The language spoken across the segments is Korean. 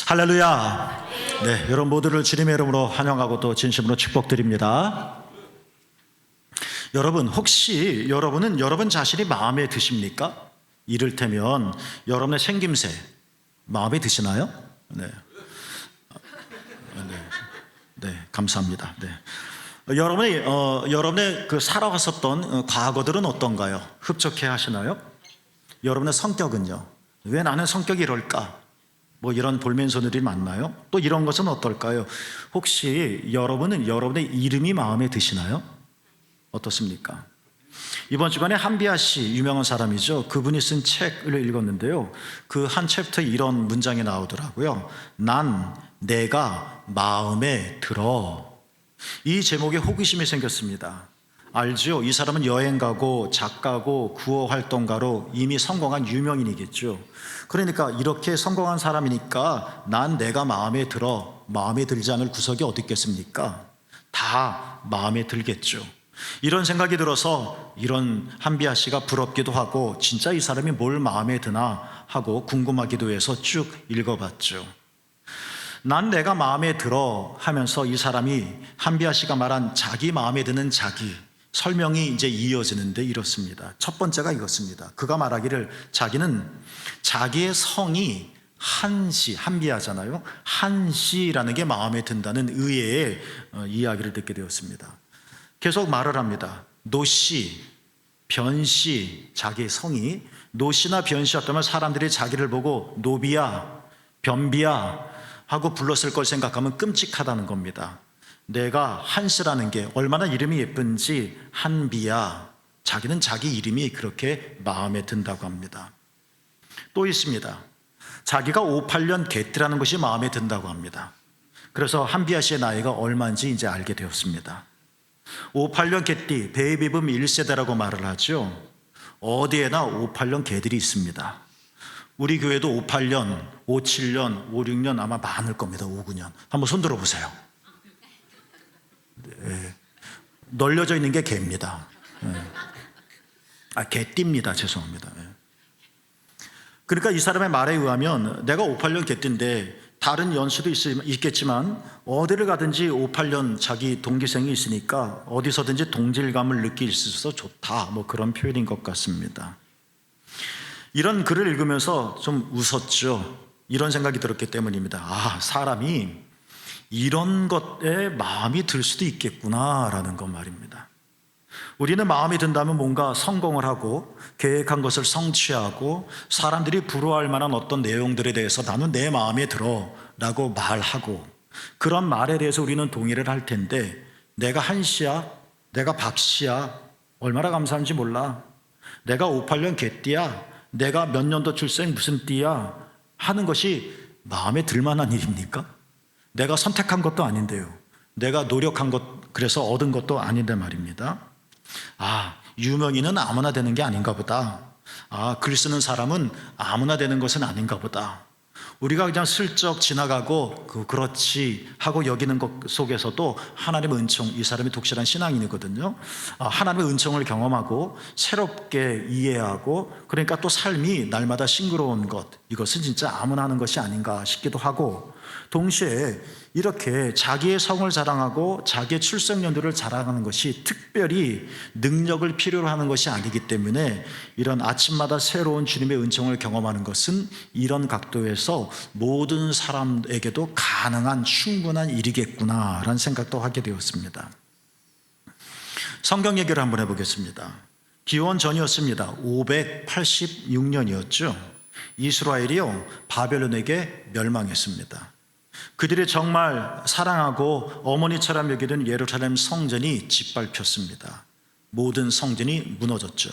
할렐루야. 네, 여러분 모두를 주님의 이름으로 환영하고 또 진심으로 축복드립니다. 여러분, 혹시 여러분은 여러분 자신이 마음에 드십니까? 이를테면 여러분의 생김새 마음에 드시나요? 네. 네, 감사합니다. 네. 여러분의 그 살아왔었던 과거들은 어떤가요? 흡족해 하시나요? 여러분의 성격은요? 왜 나는 성격이 이럴까? 뭐 이런 볼멘소들이 많나요? 또 이런 것은 어떨까요? 혹시 여러분은 여러분의 이름이 마음에 드시나요? 어떻습니까? 이번 주간에 한비아 씨, 유명한 사람이죠. 그분이 쓴 책을 읽었는데요. 그 한 챕터에 이런 문장이 나오더라고요. 난 내가 마음에 들어. 이 제목에 호기심이 생겼습니다. 알죠? 이 사람은 여행가고 작가고 구호 활동가로 이미 성공한 유명인이겠죠. 그러니까 이렇게 성공한 사람이니까 난 내가 마음에 들어. 마음에 들지 않을 구석이 어디 있겠습니까? 다 마음에 들겠죠. 이런 생각이 들어서 이런 한비아 씨가 부럽기도 하고 진짜 이 사람이 뭘 마음에 드나 하고 궁금하기도 해서 쭉 읽어봤죠. 난 내가 마음에 들어 하면서 이 사람이 한비아 씨가 말한 자기 마음에 드는 자기 설명이 이제 이어지는데 이렇습니다. 첫 번째가 이것입니다. 그가 말하기를 자기는 자기의 성이 한씨, 한비아잖아요. 한씨라는 게 마음에 든다는 의외의 이야기를 듣게 되었습니다. 계속 말을 합니다. 노씨, 변씨, 자기의 성이 노씨나 변씨였다면 사람들이 자기를 보고 노비야, 변비야 하고 불렀을 걸 생각하면 끔찍하다는 겁니다. 내가 한씨라는 게 얼마나 이름이 예쁜지 한비야. 자기는 자기 이름이 그렇게 마음에 든다고 합니다. 또 있습니다. 자기가 58년 개띠라는 것이 마음에 든다고 합니다. 그래서 한비아 씨의 나이가 얼마인지 이제 알게 되었습니다. 58년 개띠, 베이비붐 1세대라고 말을 하죠. 어디에나 58년 개들이 있습니다. 우리 교회도 58년, 57년, 56년 아마 많을 겁니다. 59년. 한번 손 들어보세요. 네. 널려져 있는 게 개입니다. 네. 개띠입니다. 죄송합니다. 네. 그러니까 이 사람의 말에 의하면 내가 58년 개띠인데 다른 연수도 있겠지만 어디를 가든지 58년 자기 동기생이 있으니까 어디서든지 동질감을 느낄 수 있어서 좋다. 뭐 그런 표현인 것 같습니다. 이런 글을 읽으면서 좀 웃었죠. 이런 생각이 들었기 때문입니다. 사람이 이런 것에 마음이 들 수도 있겠구나라는 것 말입니다. 우리는 마음이 든다면 뭔가 성공을 하고 계획한 것을 성취하고 사람들이 부러워할 만한 어떤 내용들에 대해서 나는 내 마음에 들어 라고 말하고 그런 말에 대해서 우리는 동의를 할 텐데 내가 한씨야, 내가 박씨야, 얼마나 감사한지 몰라. 내가 58년 개띠야, 내가 몇 년도 출생 무슨 띠야 하는 것이 마음에 들 만한 일입니까? 내가 선택한 것도 아닌데요. 내가 노력한 것, 그래서 얻은 것도 아닌데 말입니다. 유명인은 아무나 되는 게 아닌가 보다. 글 쓰는 사람은 아무나 되는 것은 아닌가 보다. 우리가 그냥 슬쩍 지나가고 그렇지 하고 여기는 것 속에서도 하나님의 은총, 이 사람이 독실한 신앙인이거든요. 하나님의 은총을 경험하고 새롭게 이해하고 그러니까 또 삶이 날마다 싱그러운 것, 이것은 진짜 아무나 하는 것이 아닌가 싶기도 하고 동시에 이렇게 자기의 성을 자랑하고 자기의 출생 연도를 자랑하는 것이 특별히 능력을 필요로 하는 것이 아니기 때문에 이런 아침마다 새로운 주님의 은총을 경험하는 것은 이런 각도에서 모든 사람에게도 가능한 충분한 일이겠구나라는 생각도 하게 되었습니다. 성경 얘기를 한번 해보겠습니다. 기원 전이었습니다. 586년이었죠. 이스라엘이요 바벨론에게 멸망했습니다. 그들이 정말 사랑하고 어머니처럼 여기던 예루살렘 성전이 짓밟혔습니다. 모든 성전이 무너졌죠.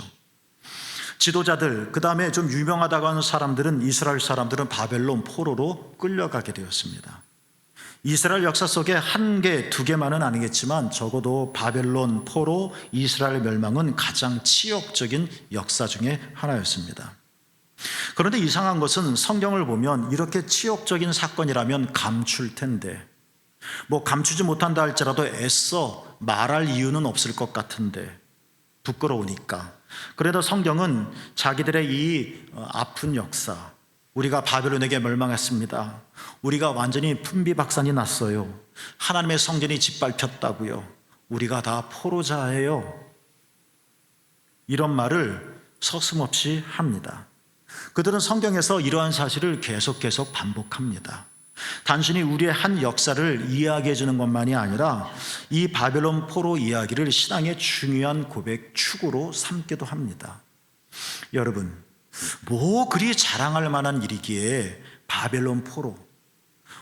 지도자들, 그 다음에 좀 유명하다고 하는 사람들은 이스라엘 사람들은 바벨론 포로로 끌려가게 되었습니다. 이스라엘 역사 속에 한 개, 두 개만은 아니겠지만 적어도 바벨론 포로 이스라엘 멸망은 가장 치욕적인 역사 중에 하나였습니다. 그런데 이상한 것은 성경을 보면 이렇게 치욕적인 사건이라면 감출 텐데 뭐 감추지 못한다 할지라도 애써 말할 이유는 없을 것 같은데 부끄러우니까 그래도 성경은 자기들의 이 아픈 역사 우리가 바벨론에게 멸망했습니다. 우리가 완전히 풍비박산이 났어요. 하나님의 성전이 짓밟혔다고요. 우리가 다 포로자예요. 이런 말을 서슴없이 합니다. 그들은 성경에서 이러한 사실을 계속 반복합니다. 단순히 우리의 한 역사를 이야기해 주는 것만이 아니라 이 바벨론 포로 이야기를 신앙의 중요한 고백 축으로 삼기도 합니다. 여러분, 뭐 그리 자랑할 만한 일이기에 바벨론 포로,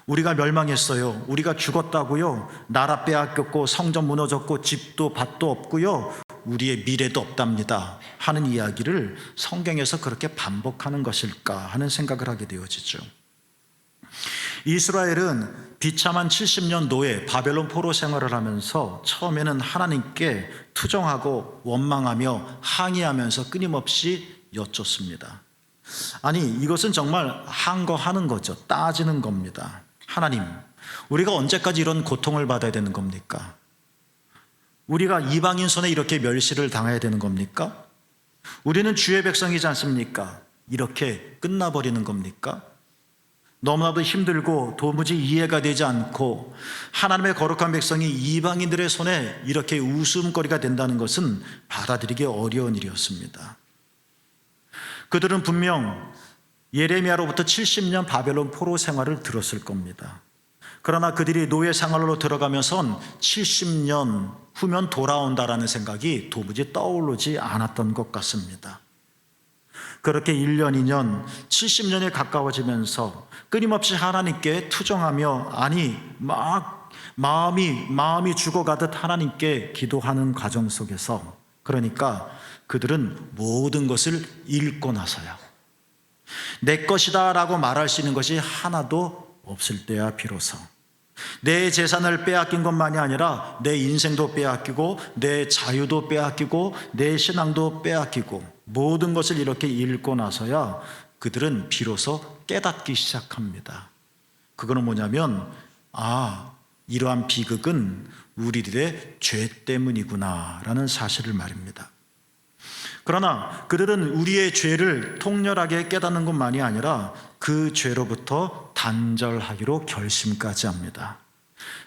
우리가 멸망했어요, 우리가 죽었다고요, 나라 빼앗겼고 성전 무너졌고 집도 밭도 없고요, 우리의 미래도 없답니다 하는 이야기를 성경에서 그렇게 반복하는 것일까 하는 생각을 하게 되어지죠. 이스라엘은 비참한 70년 노예 바벨론 포로 생활을 하면서 처음에는 하나님께 투정하고 원망하며 항의하면서 끊임없이 여쭙습니다. 아니, 이것은 정말 항거하는 거죠. 따지는 겁니다. 하나님, 우리가 언제까지 이런 고통을 받아야 되는 겁니까? 우리가 이방인 손에 이렇게 멸시를 당해야 되는 겁니까? 우리는 주의 백성이지 않습니까? 이렇게 끝나버리는 겁니까? 너무나도 힘들고 도무지 이해가 되지 않고 하나님의 거룩한 백성이 이방인들의 손에 이렇게 웃음거리가 된다는 것은 받아들이기 어려운 일이었습니다. 그들은 분명 예레미야로부터 70년 바벨론 포로 생활을 들었을 겁니다. 그러나 그들이 노예 생활로 들어가면선 70년 후면 돌아온다라는 생각이 도무지 떠오르지 않았던 것 같습니다. 그렇게 1년, 2년, 70년이 가까워지면서 끊임없이 하나님께 투정하며 마음이 죽어가듯 하나님께 기도하는 과정 속에서, 그러니까 그들은 모든 것을 잃고 나서야 내 것이다 라고 말할 수 있는 것이 하나도 없을 때야 비로소 내 재산을 빼앗긴 것만이 아니라 내 인생도 빼앗기고 내 자유도 빼앗기고 내 신앙도 빼앗기고 모든 것을 이렇게 잃고 나서야 그들은 비로소 깨닫기 시작합니다. 그거는 뭐냐면, 이러한 비극은 우리들의 죄 때문이구나 라는 사실을 말입니다. 그러나 그들은 우리의 죄를 통렬하게 깨닫는 것만이 아니라 그 죄로부터 단절하기로 결심까지 합니다.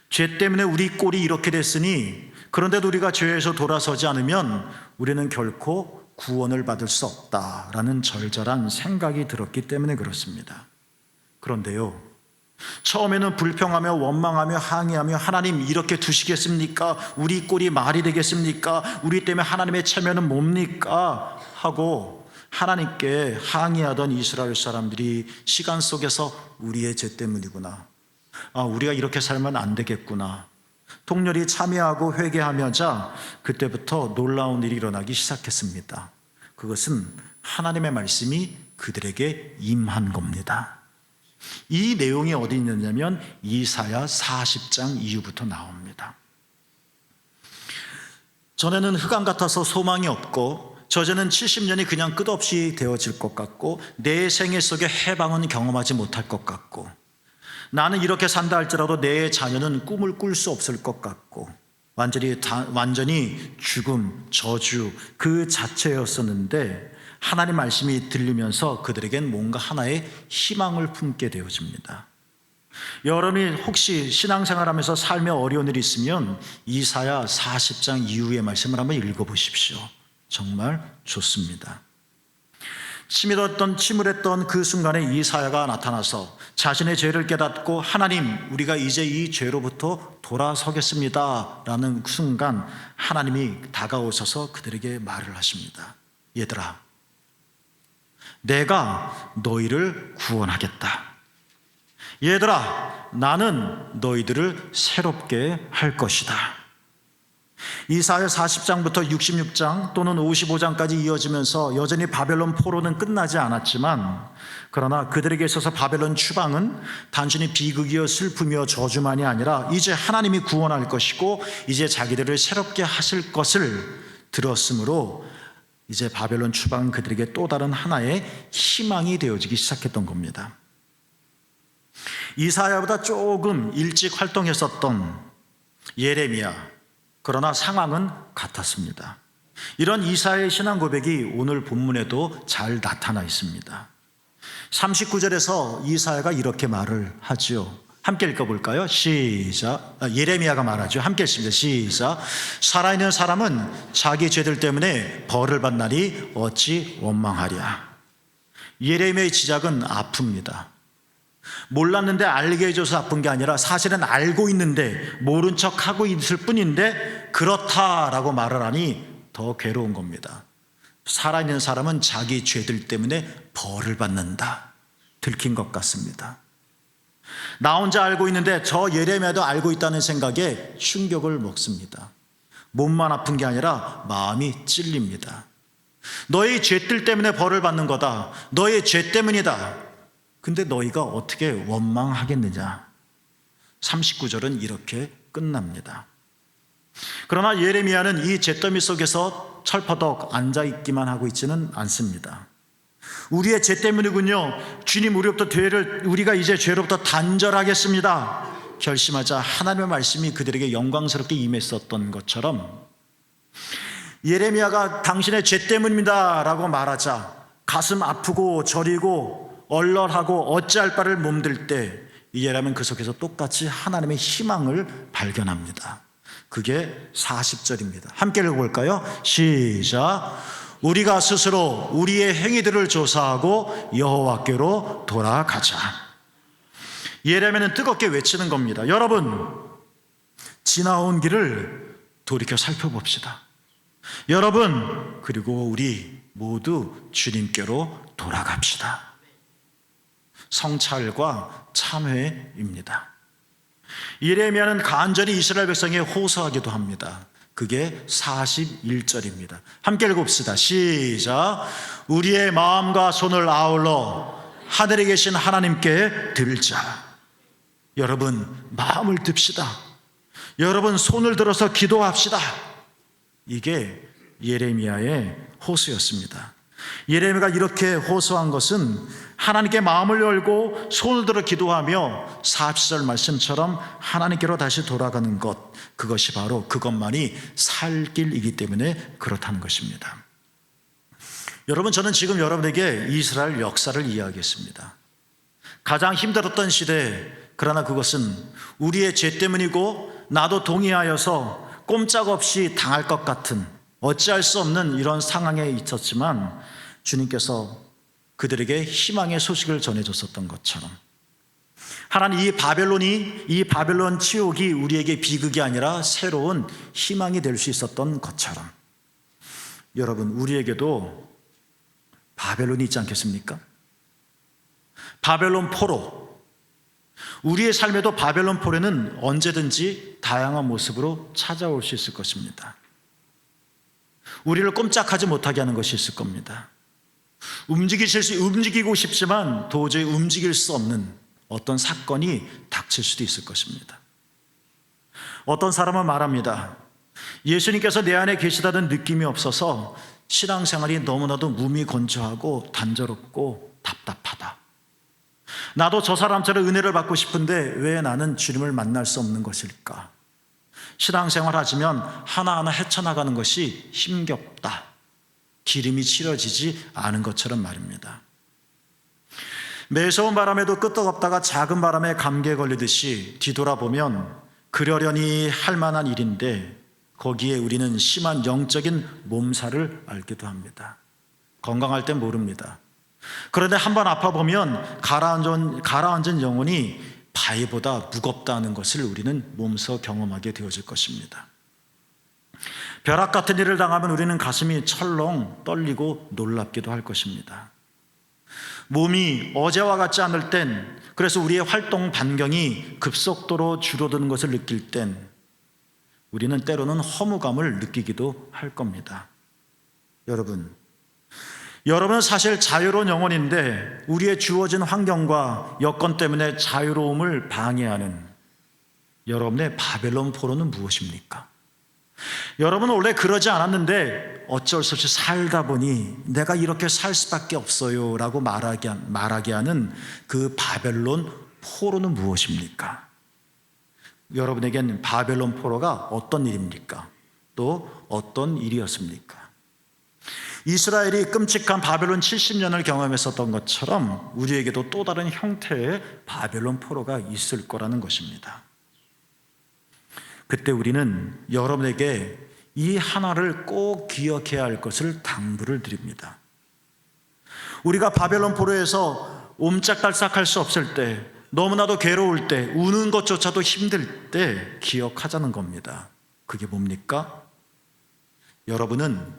죄 때문에 우리 꼴이 이렇게 됐으니, 그런데도 우리가 죄에서 돌아서지 않으면 우리는 결코 구원을 받을 수 없다라는 절절한 생각이 들었기 때문에 그렇습니다. 그런데요, 처음에는 불평하며 원망하며 항의하며 하나님 이렇게 두시겠습니까? 우리 꼴이 말이 되겠습니까? 우리 때문에 하나님의 체면은 뭡니까? 하고 하나님께 항의하던 이스라엘 사람들이 시간 속에서 우리의 죄 때문이구나, 우리가 이렇게 살면 안 되겠구나, 통렬히 참여하고 회개하며자 그때부터 놀라운 일이 일어나기 시작했습니다. 그것은 하나님의 말씀이 그들에게 임한 겁니다. 이 내용이 어디 있느냐면 이사야 40장 이후부터 나옵니다. 전에는 흑암 같아서 소망이 없고, 저제는 70년이 그냥 끝없이 되어질 것 같고, 내 생애 속에 해방은 경험하지 못할 것 같고, 나는 이렇게 산다 할지라도 내 자녀는 꿈을 꿀 수 없을 것 같고, 완전히 죽음, 저주 그 자체였었는데 하나님 말씀이 들리면서 그들에겐 뭔가 하나의 희망을 품게 되어집니다. 여러분이 혹시 신앙생활하면서 삶에 어려운 일이 있으면 이사야 40장 이후의 말씀을 한번 읽어보십시오. 정말 좋습니다. 침울했던 그 순간에 이사야가 나타나서 자신의 죄를 깨닫고, 하나님 우리가 이제 이 죄로부터 돌아서겠습니다 라는 순간 하나님이 다가오셔서 그들에게 말을 하십니다. 얘들아, 내가 너희를 구원하겠다. 얘들아, 나는 너희들을 새롭게 할 것이다. 이사야 40장부터 66장 또는 55장까지 이어지면서 여전히 바벨론 포로는 끝나지 않았지만, 그러나 그들에게 있어서 바벨론 추방은 단순히 비극이여 슬픔이여 저주만이 아니라 이제 하나님이 구원할 것이고 이제 자기들을 새롭게 하실 것을 들었으므로 이제 바벨론 추방은 그들에게 또 다른 하나의 희망이 되어지기 시작했던 겁니다. 이사야보다 조금 일찍 활동했었던 예레미야, 그러나 상황은 같았습니다. 이런 이사야의 신앙 고백이 오늘 본문에도 잘 나타나 있습니다. 39절에서 이사야가 이렇게 말을 하지요. 함께 읽어볼까요? 시작. 예레미야가 말하죠. 함께 읽습니다. 시작. 살아있는 사람은 자기 죄들 때문에 벌을 받나니 어찌 원망하랴. 예레미야의 지적은 아픕니다. 몰랐는데 알게 해줘서 아픈 게 아니라 사실은 알고 있는데 모른 척하고 있을 뿐인데 그렇다라고 말을 하니 더 괴로운 겁니다. 살아있는 사람은 자기 죄들 때문에 벌을 받는다. 들킨 것 같습니다. 나 혼자 알고 있는데 저 예레미야도 알고 있다는 생각에 충격을 먹습니다. 몸만 아픈 게 아니라 마음이 찔립니다. 너의 죄들 때문에 벌을 받는 거다. 너의 죄 때문이다. 근데 너희가 어떻게 원망하겠느냐. 39절은 이렇게 끝납니다. 그러나 예레미야는 이 잿더미 속에서 철퍼덕 앉아있기만 하고 있지는 않습니다. 우리의 죄 때문이군요. 주님, 우리가 이제 죄로부터 단절하겠습니다. 결심하자 하나님의 말씀이 그들에게 영광스럽게 임했었던 것처럼 예레미야가 당신의 죄 때문입니다 라고 말하자 가슴 아프고 저리고 얼얼하고 어찌할 바를 몸들 때 예레미야는 그 속에서 똑같이 하나님의 희망을 발견합니다. 그게 40절입니다. 함께 읽어볼까요? 시작. 우리가 스스로 우리의 행위들을 조사하고 여호와께로 돌아가자. 예레미야는 뜨겁게 외치는 겁니다. 여러분, 지나온 길을 돌이켜 살펴봅시다. 여러분, 그리고 우리 모두 주님께로 돌아갑시다. 성찰과 참회입니다. 예레미야는 간절히 이스라엘 백성에 호소하기도 합니다. 그게 41절입니다. 함께 읽읍시다. 시작. 우리의 마음과 손을 아울러 하늘에 계신 하나님께 들자. 여러분, 마음을 듭시다. 여러분, 손을 들어서 기도합시다. 이게 예레미야의 호소였습니다. 예레미야가 이렇게 호소한 것은 하나님께 마음을 열고 손을 들어 기도하며 40절 말씀처럼 하나님께로 다시 돌아가는 것, 그것이 바로 그것만이 살 길이기 때문에 그렇다는 것입니다. 여러분, 저는 지금 여러분에게 이스라엘 역사를 이야기했습니다. 가장 힘들었던 시대, 그러나 그것은 우리의 죄 때문이고 나도 동의하여서 꼼짝없이 당할 것 같은 어찌할 수 없는 이런 상황에 있었지만 주님께서 그들에게 희망의 소식을 전해줬었던 것처럼 하나님, 이 바벨론 치욕이 우리에게 비극이 아니라 새로운 희망이 될 수 있었던 것처럼 여러분, 우리에게도 바벨론이 있지 않겠습니까? 바벨론 포로, 우리의 삶에도 바벨론 포로는 언제든지 다양한 모습으로 찾아올 수 있을 것입니다. 우리를 꼼짝하지 못하게 하는 것이 있을 겁니다. 움직이고 싶지만 도저히 움직일 수 없는 어떤 사건이 닥칠 수도 있을 것입니다. 어떤 사람은 말합니다. 예수님께서 내 안에 계시다는 느낌이 없어서 신앙생활이 너무나도 무미건조하고 단조롭고 답답하다. 나도 저 사람처럼 은혜를 받고 싶은데 왜 나는 주님을 만날 수 없는 것일까? 신앙생활 하시면 하나하나 헤쳐나가는 것이 힘겹다. 기름이 치러지지 않은 것처럼 말입니다. 매서운 바람에도 끄떡없다가 작은 바람에 감기에 걸리듯이 뒤돌아보면 그러려니 할 만한 일인데 거기에 우리는 심한 영적인 몸살을 앓기도 합니다. 건강할 땐 모릅니다. 그런데 한번 아파보면 가라앉은 영혼이 바위보다 무겁다는 것을 우리는 몸소 경험하게 되어질 것입니다. 벼락 같은 일을 당하면 우리는 가슴이 철렁 떨리고 놀랍기도 할 것입니다. 몸이 어제와 같지 않을 땐, 그래서 우리의 활동 반경이 급속도로 줄어드는 것을 느낄 땐 우리는 때로는 허무감을 느끼기도 할 겁니다. 여러분은 사실 자유로운 영혼인데 우리의 주어진 환경과 여건 때문에 자유로움을 방해하는 여러분의 바벨론 포로는 무엇입니까? 여러분은 원래 그러지 않았는데 어쩔 수 없이 살다 보니 내가 이렇게 살 수밖에 없어요 라고 말하게 하는 그 바벨론 포로는 무엇입니까? 여러분에겐 바벨론 포로가 어떤 일입니까? 또 어떤 일이었습니까? 이스라엘이 끔찍한 바벨론 70년을 경험했었던 것처럼 우리에게도 또 다른 형태의 바벨론 포로가 있을 거라는 것입니다. 그때 우리는 여러분에게 이 하나를 꼭 기억해야 할 것을 당부를 드립니다. 우리가 바벨론 포로에서 옴짝달싹할 수 없을 때, 너무나도 괴로울 때, 우는 것조차도 힘들 때 기억하자는 겁니다. 그게 뭡니까? 여러분은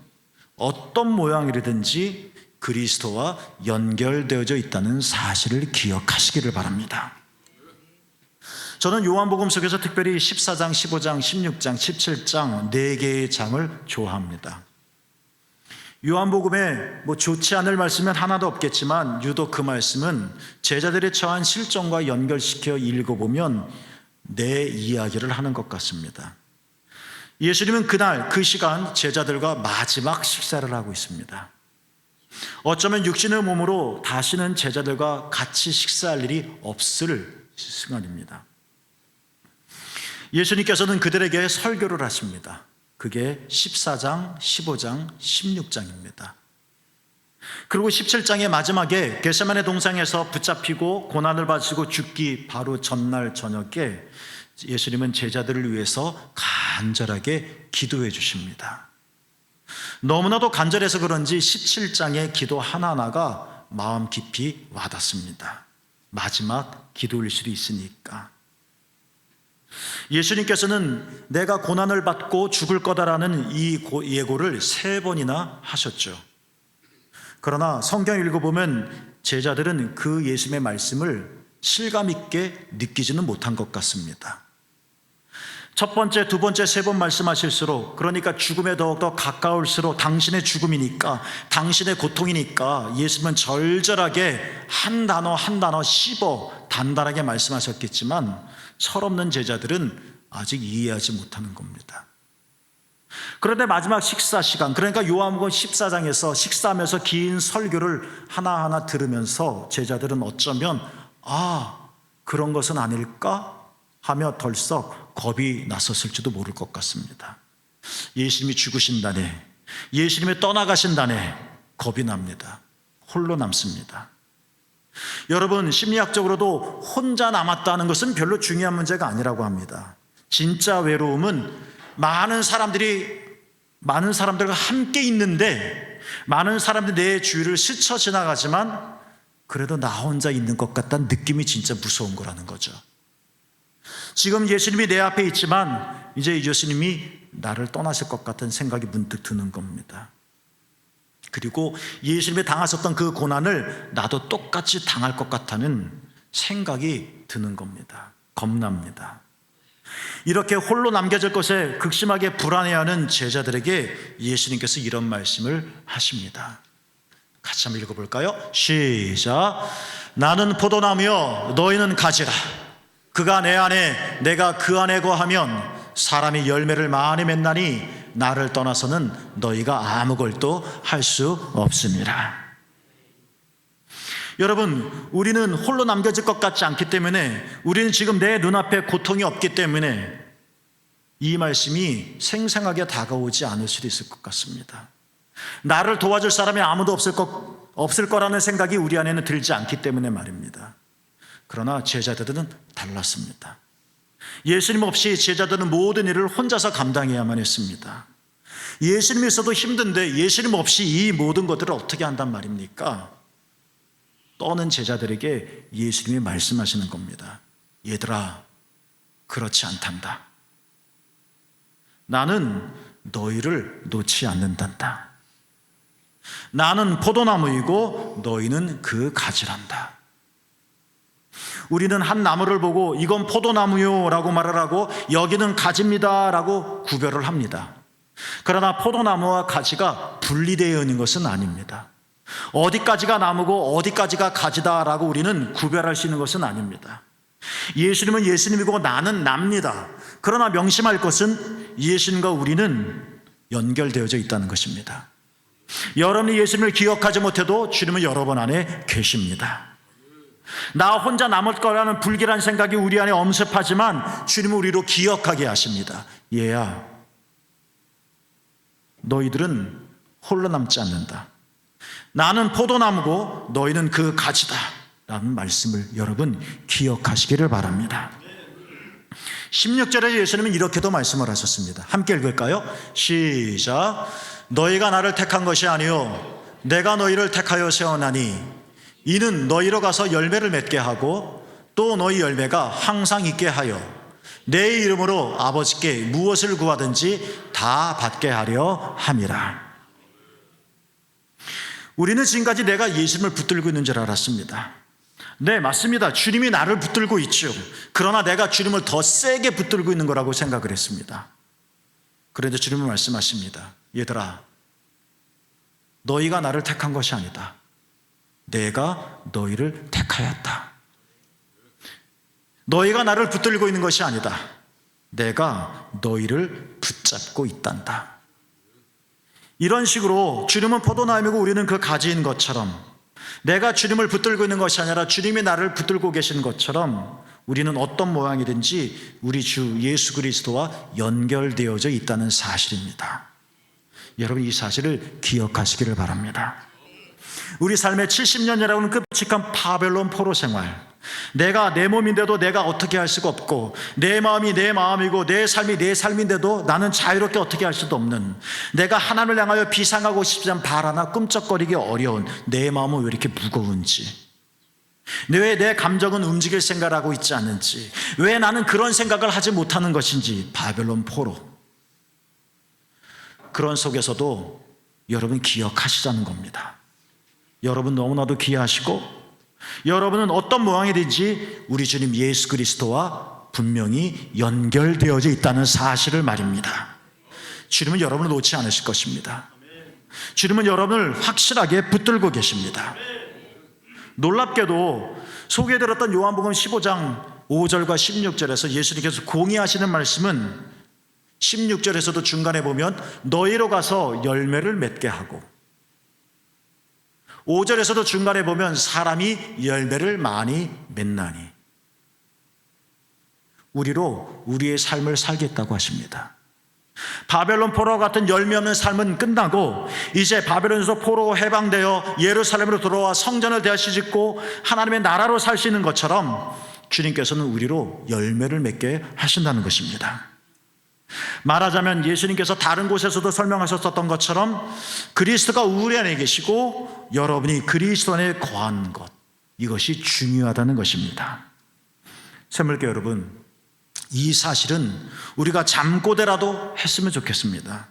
어떤 모양이든지 그리스도와 연결되어져 있다는 사실을 기억하시기를 바랍니다. 저는 요한복음 속에서 특별히 14장, 15장, 16장, 17장 4개의 장을 좋아합니다. 요한복음에 좋지 않을 말씀은 하나도 없겠지만 유독 그 말씀은 제자들이 처한 실정과 연결시켜 읽어보면 내 이야기를 하는 것 같습니다. 예수님은 그날 그 시간 제자들과 마지막 식사를 하고 있습니다. 어쩌면 육신의 몸으로 다시는 제자들과 같이 식사할 일이 없을 순간입니다. 예수님께서는 그들에게 설교를 하십니다. 그게 14장, 15장, 16장입니다. 그리고 17장의 마지막에 겟세마네 동상에서 붙잡히고 고난을 받으시고 죽기 바로 전날 저녁에 예수님은 제자들을 위해서 간절하게 기도해 주십니다. 너무나도 간절해서 그런지 17장의 기도 하나하나가 마음 깊이 와닿습니다. 마지막 기도일 수도 있으니까. 예수님께서는 내가 고난을 받고 죽을 거다라는 이 예고를 3번이나 하셨죠. 그러나 성경 읽어보면 제자들은 그 예수님의 말씀을 실감 있게 느끼지는 못한 것 같습니다. 첫 번째, 두 번째, 3번 말씀하실수록, 그러니까 죽음에 더욱더 가까울수록 당신의 죽음이니까, 당신의 고통이니까 예수님은 절절하게 한 단어 한 단어 씹어 단단하게 말씀하셨겠지만 철없는 제자들은 아직 이해하지 못하는 겁니다. 그런데 마지막 식사 시간, 그러니까 요한복음 14장에서 식사하면서 긴 설교를 하나하나 들으면서 제자들은 어쩌면 그런 것은 아닐까 하며 덜썩 겁이 났었을지도 모를 것 같습니다. 예수님이 죽으신다네, 예수님이 떠나가신다네 겁이 납니다. 홀로 남습니다. 여러분, 심리학적으로도 혼자 남았다는 것은 별로 중요한 문제가 아니라고 합니다. 진짜 외로움은 많은 사람들과 함께 있는데, 많은 사람들이 내 주위를 스쳐 지나가지만 그래도 나 혼자 있는 것 같다는 느낌이 진짜 무서운 거라는 거죠. 지금 예수님이 내 앞에 있지만 이제 예수님이 나를 떠나실 것 같은 생각이 문득 드는 겁니다. 그리고 예수님이 당하셨던 그 고난을 나도 똑같이 당할 것 같다는 생각이 드는 겁니다. 겁납니다. 이렇게 홀로 남겨질 것에 극심하게 불안해하는 제자들에게 예수님께서 이런 말씀을 하십니다. 같이 한번 읽어볼까요? 시작. 나는 포도나무여 너희는 가지라. 그가 내 안에 내가 그 안에 거하면 사람이 열매를 많이 맺나니 나를 떠나서는 너희가 아무것도 할 수 없습니다. 여러분, 우리는 홀로 남겨질 것 같지 않기 때문에, 우리는 지금 내 눈앞에 고통이 없기 때문에 이 말씀이 생생하게 다가오지 않을 수도 있을 것 같습니다. 나를 도와줄 사람이 아무도 없을 거라는 생각이 우리 안에는 들지 않기 때문에 말입니다. 그러나 제자들은 달랐습니다. 예수님 없이 제자들은 모든 일을 혼자서 감당해야만 했습니다. 예수님이 있어도 힘든데 예수님 없이 이 모든 것들을 어떻게 한단 말입니까? 떠는 제자들에게 예수님이 말씀하시는 겁니다. 얘들아, 그렇지 않단다. 나는 너희를 놓지 않는단다. 나는 포도나무이고 너희는 그 가지란다. 우리는 한 나무를 보고 이건 포도나무요 라고 말을 하고 여기는 가지입니다 라고 구별을 합니다. 그러나 포도나무와 가지가 분리되어 있는 것은 아닙니다. 어디까지가 나무고 어디까지가 가지다 라고 우리는 구별할 수 있는 것은 아닙니다. 예수님은 예수님이고 나는 납니다. 그러나 명심할 것은 예수님과 우리는 연결되어져 있다는 것입니다. 여러분이 예수님을 기억하지 못해도 주님은 여러분 안에 계십니다. 나 혼자 남을 거라는 불길한 생각이 우리 안에 엄습하지만 주님은 우리로 기억하게 하십니다. 얘야, 너희들은 홀로 남지 않는다. 나는 포도나무고 너희는 그 가지다 라는 말씀을 여러분 기억하시기를 바랍니다. 16절에 예수님은 이렇게도 말씀을 하셨습니다. 함께 읽을까요? 시작. 너희가 나를 택한 것이 아니요 내가 너희를 택하여 세워나니 이는 너희로 가서 열매를 맺게 하고 또 너희 열매가 항상 있게 하여 내 이름으로 아버지께 무엇을 구하든지 다 받게 하려 함이라. 우리는 지금까지 내가 예수님을 붙들고 있는 줄 알았습니다. 네, 맞습니다. 주님이 나를 붙들고 있죠. 그러나 내가 주님을 더 세게 붙들고 있는 거라고 생각을 했습니다. 그런데 주님은 말씀하십니다. 얘들아, 너희가 나를 택한 것이 아니다. 내가 너희를 택하였다. 너희가 나를 붙들고 있는 것이 아니다. 내가 너희를 붙잡고 있단다. 이런 식으로 주님은 포도나무이고 우리는 그 가지인 것처럼 내가 주님을 붙들고 있는 것이 아니라 주님이 나를 붙들고 계신 것처럼 우리는 어떤 모양이든지 우리 주 예수 그리스도와 연결되어져 있다는 사실입니다. 여러분, 이 사실을 기억하시기를 바랍니다. 우리 삶의 70년이라고는 끔찍한 바벨론 포로 생활, 내가 내 몸인데도 내가 어떻게 할 수가 없고 내 마음이 내 마음이고 내 삶이 내 삶인데도 나는 자유롭게 어떻게 할 수도 없는, 내가 하나님을 향하여 비상하고 싶지만 발 하나 꿈쩍거리기 어려운 내 마음은 왜 이렇게 무거운지, 왜 내 감정은 움직일 생각을 하고 있지 않는지, 왜 나는 그런 생각을 하지 못하는 것인지, 바벨론 포로. 그런 속에서도 여러분 기억하시자는 겁니다. 여러분 너무나도 귀하시고 여러분은 어떤 모양이든지 우리 주님 예수 그리스도와 분명히 연결되어져 있다는 사실을 말입니다. 주님은 여러분을 놓지 않으실 것입니다. 주님은 여러분을 확실하게 붙들고 계십니다. 놀랍게도 소개해드렸던 요한복음 15장 5절과 16절에서 예수님께서 공의하시는 말씀은 16절에서도 중간에 보면 너희로 가서 열매를 맺게 하고, 5절에서도 중간에 보면 사람이 열매를 많이 맺나니, 우리로 우리의 삶을 살겠다고 하십니다. 바벨론 포로와 같은 열매 없는 삶은 끝나고 이제 바벨론에서 포로 해방되어 예루살렘으로 돌아와 성전을 다시 짓고 하나님의 나라로 살 수 있는 것처럼 주님께서는 우리로 열매를 맺게 하신다는 것입니다. 말하자면 예수님께서 다른 곳에서도 설명하셨던 것처럼 그리스도가 우리 안에 계시고 여러분이 그리스도 안에 거한 것, 이것이 중요하다는 것입니다. 샘물교 여러분, 이 사실은 우리가 잠꼬대라도 했으면 좋겠습니다.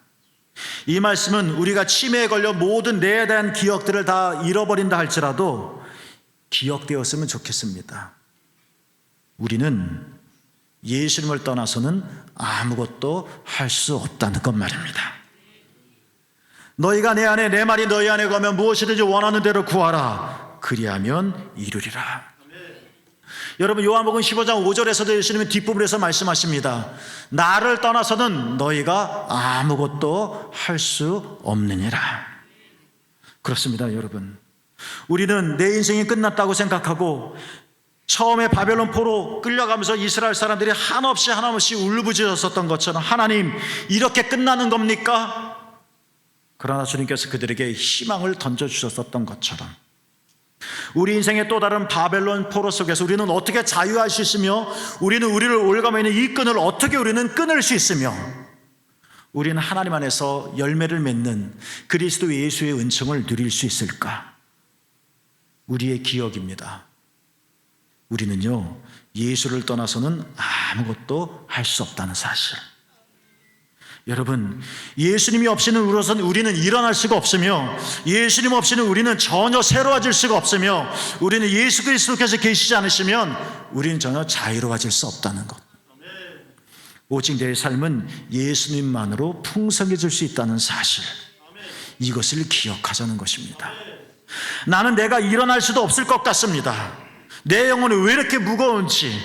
이 말씀은 우리가 치매에 걸려 모든 뇌에 대한 기억들을 다 잃어버린다 할지라도 기억되었으면 좋겠습니다. 우리는 예수님을 떠나서는 아무것도 할 수 없다는 것 말입니다. 너희가 내 안에 내 말이 너희 안에 거하면 무엇이든지 원하는 대로 구하라. 그리하면 이루리라. 여러분, 요한복음 15장 5절에서도 예수님은 뒷부분에서 말씀하십니다. 나를 떠나서는 너희가 아무것도 할 수 없느니라. 그렇습니다. 여러분, 우리는 내 인생이 끝났다고 생각하고 처음에 바벨론 포로 끌려가면서 이스라엘 사람들이 한없이 울부짖었었던 것처럼 하나님, 이렇게 끝나는 겁니까? 그러나 주님께서 그들에게 희망을 던져주셨었던 것처럼 우리 인생의 또 다른 바벨론 포로 속에서 우리는 어떻게 자유할 수 있으며 우리는 우리를 올가매 있는 이 끈을 어떻게 우리는 끊을 수 있으며 우리는 하나님 안에서 열매를 맺는 그리스도 예수의 은총을 누릴 수 있을까? 우리의 기억입니다. 우리는요, 예수를 떠나서는 아무것도 할 수 없다는 사실. 여러분, 예수님이 없이는 우리는 일어날 수가 없으며 예수님 없이는 우리는 전혀 새로워질 수가 없으며 우리는 예수 그리스도께서 계시지 않으시면 우리는 전혀 자유로워질 수 없다는 것. 오직 내 삶은 예수님만으로 풍성해질 수 있다는 사실, 이것을 기억하자는 것입니다. 나는 내가 일어날 수도 없을 것 같습니다. 내 영혼이 왜 이렇게 무거운지.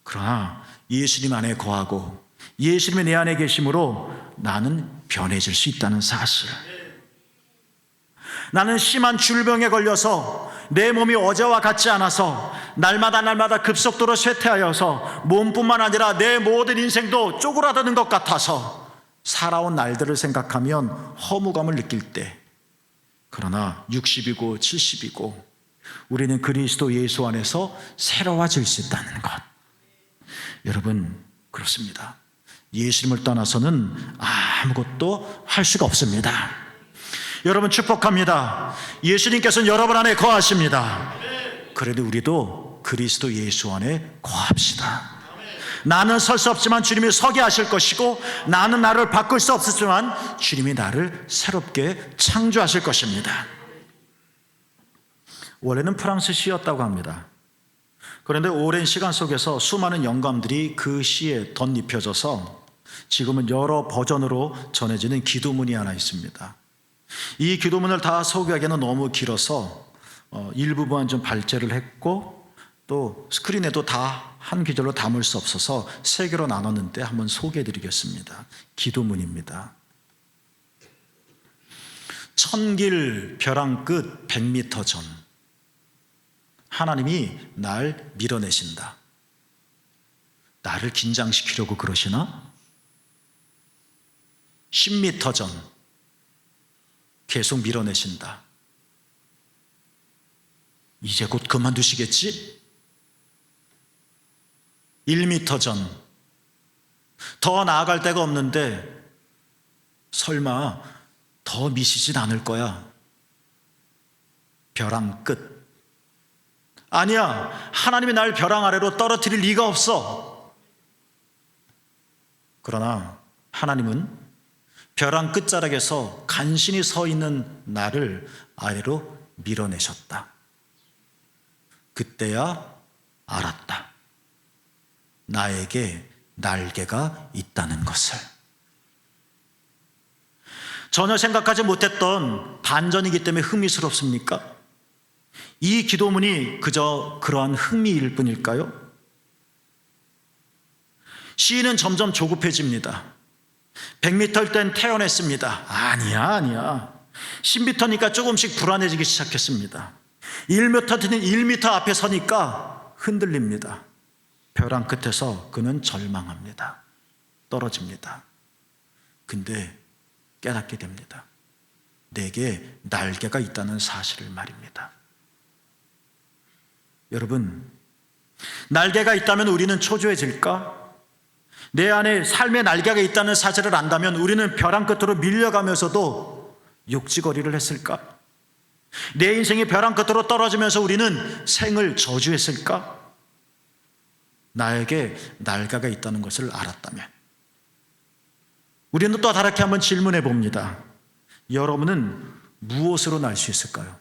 그러나 예수님 안에 거하고 예수님이 내 안에 계심으로 나는 변해질 수 있다는 사실. 나는 심한 질병에 걸려서 내 몸이 어제와 같지 않아서 날마다 급속도로 쇠퇴하여서 몸뿐만 아니라 내 모든 인생도 쪼그라드는 것 같아서 살아온 날들을 생각하면 허무감을 느낄 때, 그러나 60이고 70이고 우리는 그리스도 예수 안에서 새로워질 수 있다는 것. 여러분, 그렇습니다. 예수님을 떠나서는 아무것도 할 수가 없습니다. 여러분, 축복합니다. 예수님께서는 여러분 안에 거하십니다. 그래도 우리도 그리스도 예수 안에 거합시다. 나는 설 수 없지만 주님이 서게 하실 것이고, 나는 나를 바꿀 수 없었지만 주님이 나를 새롭게 창조하실 것입니다. 원래는 프랑스 시였다고 합니다. 그런데 오랜 시간 속에서 수많은 영감들이 그 시에 덧입혀져서 지금은 여러 버전으로 전해지는 기도문이 하나 있습니다. 이 기도문을 다 소개하기에는 너무 길어서 일부분 좀 발제를 했고, 또 스크린에도 다 한 구절로 담을 수 없어서 세 개로 나눴는데 한번 소개해 드리겠습니다. 기도문입니다. 천길 벼랑 끝 100m 전, 하나님이 날 밀어내신다. 나를 긴장시키려고 그러시나? 10m 전, 계속 밀어내신다. 이제 곧 그만두시겠지? 1m 전, 더 나아갈 데가 없는데 설마 더 미시진 않을 거야. 벼랑 끝. 아니야, 하나님이 날 벼랑 아래로 떨어뜨릴 리가 없어. 그러나 하나님은 벼랑 끝자락에서 간신히 서 있는 나를 아래로 밀어내셨다. 그때야 알았다. 나에게 날개가 있다는 것을. 전혀 생각하지 못했던 반전이기 때문에 흥미스럽습니까? 이 기도문이 그저 그러한 흥미일 뿐일까요? 시인은 점점 조급해집니다. 100m일 땐 태어났습니다. 아니야. 10m니까 조금씩 불안해지기 시작했습니다. 1m는 1m 앞에 서니까 흔들립니다. 벼랑 끝에서 그는 절망합니다. 떨어집니다. 근데 깨닫게 됩니다. 내게 날개가 있다는 사실을 말입니다. 여러분, 날개가 있다면 우리는 초조해질까? 내 안에 삶의 날개가 있다는 사실을 안다면 우리는 벼랑 끝으로 밀려가면서도 욕지거리를 했을까? 내 인생이 벼랑 끝으로 떨어지면서 우리는 생을 저주했을까? 나에게 날개가 있다는 것을 알았다면. 우리는 또 다르게 한번 질문해 봅니다. 여러분은 무엇으로 날 수 있을까요?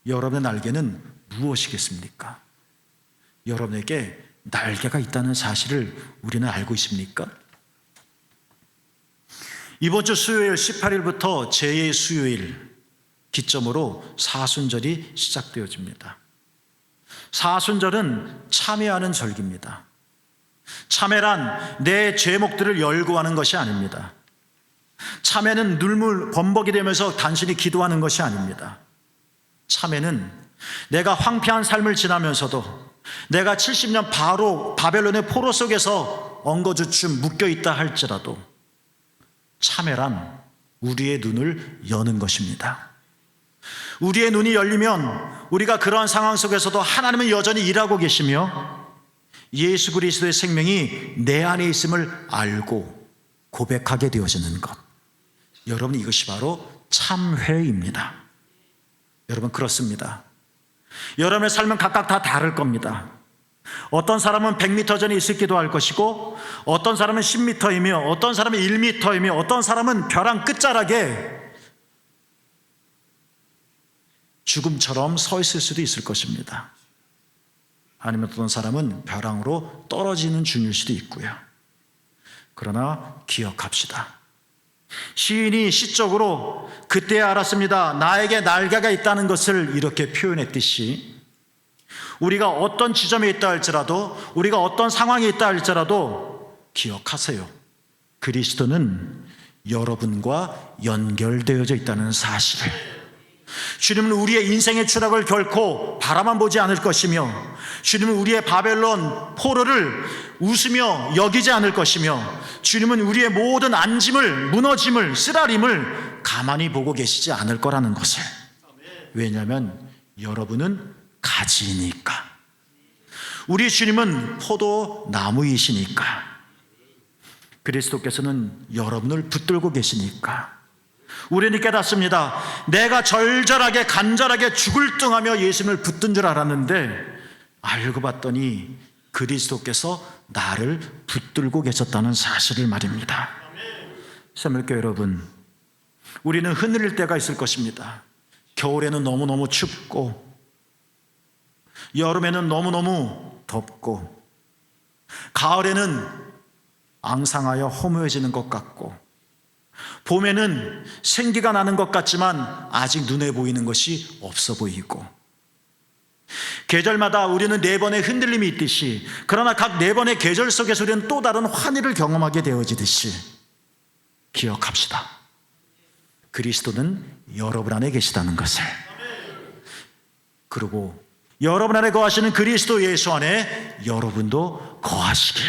여러분의 날개는 무엇이겠습니까? 여러분에게 날개가 있다는 사실을 우리는 알고 있습니까? 이번 주 수요일 18일부터 제2의 수요일 기점으로 사순절이 시작되어집니다. 사순절은 참회하는 절기입니다. 참회란 내 죄목들을 열거하는 것이 아닙니다. 참회는 눈물 범벅이 되면서 단순히 기도하는 것이 아닙니다. 참회는 내가 황폐한 삶을 지나면서도, 내가 70년 바벨론의 포로 속에서 엉거주춤 묶여있다 할지라도 참회란 우리의 눈을 여는 것입니다. 우리의 눈이 열리면 우리가 그러한 상황 속에서도 하나님은 여전히 일하고 계시며 예수 그리스도의 생명이 내 안에 있음을 알고 고백하게 되어지는 것. 여러분, 이것이 바로 참회입니다. 여러분, 그렇습니다. 여러분의 삶은 각각 다 다를 겁니다. 어떤 사람은 100m 전에 있을 기도할 것이고, 어떤 사람은 10m이며, 어떤 사람은 1m이며, 어떤 사람은 벼랑 끝자락에 죽음처럼 서 있을 수도 있을 것입니다. 아니면 어떤 사람은 벼랑으로 떨어지는 중일 수도 있고요. 그러나 기억합시다. 시인이 시적으로 그때 알았습니다. 나에게 날개가 있다는 것을 이렇게 표현했듯이, 우리가 어떤 지점에 있다 할지라도, 우리가 어떤 상황에 있다 할지라도 기억하세요. 그리스도는 여러분과 연결되어져 있다는 사실을. 주님은 우리의 인생의 추락을 결코 바라만 보지 않을 것이며, 주님은 우리의 바벨론 포로를 웃으며 여기지 않을 것이며, 주님은 우리의 모든 앉음을, 무너짐을, 쓰라림을 가만히 보고 계시지 않을 거라는 것을. 왜냐하면 여러분은 가지니까. 우리 주님은 포도나무이시니까. 그리스도께서는 여러분을 붙들고 계시니까. 우리는 깨닫습니다. 내가 절절하게 간절하게 죽을 뚱하며 예수님을 붙든 줄 알았는데, 알고 봤더니 그리스도께서 나를 붙들고 계셨다는 사실을 말입니다. 새물교회 여러분, 우리는 흔들릴 때가 있을 것입니다. 겨울에는 너무너무 춥고, 여름에는 너무너무 덥고, 가을에는 앙상하여 허무해지는 것 같고, 봄에는 생기가 나는 것 같지만 아직 눈에 보이는 것이 없어 보이고, 계절마다 우리는 네 번의 흔들림이 있듯이, 그러나 각 네 번의 계절 속에서 우리는 또 다른 환희를 경험하게 되어지듯이, 기억합시다. 그리스도는 여러분 안에 계시다는 것을. 그리고 여러분 안에 거하시는 그리스도 예수 안에 여러분도 거하시길.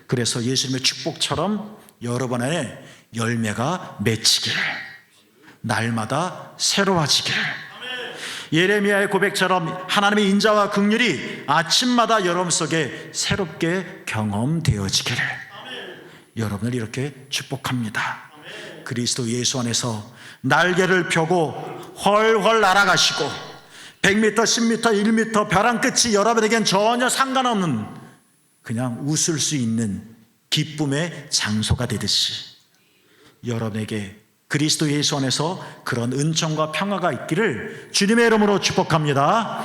그래서 예수님의 축복처럼 여러분 안에 열매가 맺히길, 날마다 새로워지길. 예레미야의 고백처럼 하나님의 인자와 긍휼이 아침마다 여러분 속에 새롭게 경험되어지기를 여러분을 이렇게 축복합니다. 그리스도 예수 안에서 날개를 펴고 훨훨 날아가시고 100m, 10m, 1m 벼랑 끝이 여러분에겐 전혀 상관없는 그냥 웃을 수 있는 기쁨의 장소가 되듯이 여러분에게 그리스도 예수 안에서 그런 은총과 평화가 있기를 주님의 이름으로 축복합니다.